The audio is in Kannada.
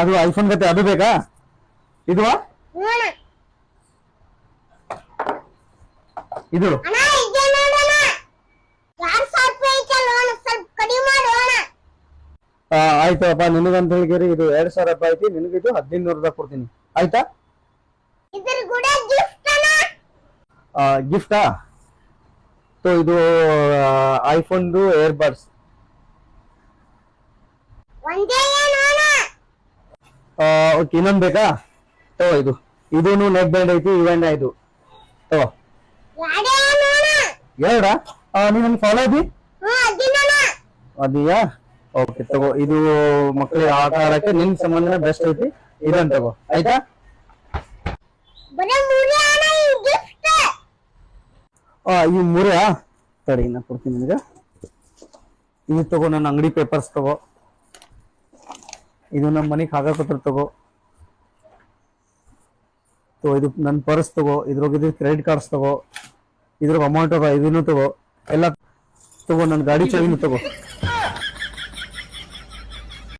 ಅದು ಐಫೋನ್ ಗತೆ ಅದು ಬೇಕಾ? ಇದು ಇದು ಆಯ್ತಪ್ಪ, ನಿನಗಂತ ಹೇಳಿರಿ ಇದು 2000 ರೂಪಾಯಿ ಐತಿ, ನಿನಗೆ ಇದು 1500 ಕೊಡ್ತೀನಿ ಆಯ್ತಾ? ಗಿಫ್ಟಾ? ಇದು ಐಫೋನ್ದು ಏರ್ಬಡ್ಸ್. ಓಕೆ, ಇನ್ನೊಂದು ಬೇಕಾ? ಇದೂನು ನೆಕ್ ಬ್ಯಾಂಡ್ ಐತಿ, ಇವೆಂಡ್ ಆಯ್ತು. ಎರಡ? ನೀನ್ ಫಾಲೋ ಅದಿ ಅದೀಯಾ? ಓಕೆ ತಗೋ, ಇದು ಮಕ್ಕಳಿಗೆ ಆಟ ಆಡಕ್ಕೆ ನಿನ್ ಸಂಬಂಧನ ಬೆಸ್ಟ್ ಐತಿ, ಇದನ್ ತಗೋ ಆಯ್ತಾ? ಈ ಮೂರೇ ತಡಿ, ನಾ ಕೊಡ್ತೀನಿ ನಿನಗೆ. ಇದು ತಗೋ, ನನ್ನ ಅಂಗಡಿ ಪೇಪರ್ಸ್ ತಗೋ, ಇದು ನಮ್ಮ ಮನೆಗೆ ಹಾಕತ್ರ ತಗೋ, ಇದು ನನ್ನ ಪರ್ಸ್ ತಗೋ, ಇದ್ರೊಳಗೆ ಕ್ರೆಡಿಟ್ ಕಾರ್ಡ್ಸ್ ತಗೋ, ಇದ್ರಾಗ ಅಮೌಂಟ್ ತಗೋ, ಇದನ್ನು ತಗೋ, ಎಲ್ಲ ತಗೋ, ನನ್ನ ಗಾಡಿ ಚಾವಿನೂ ತಗೋ.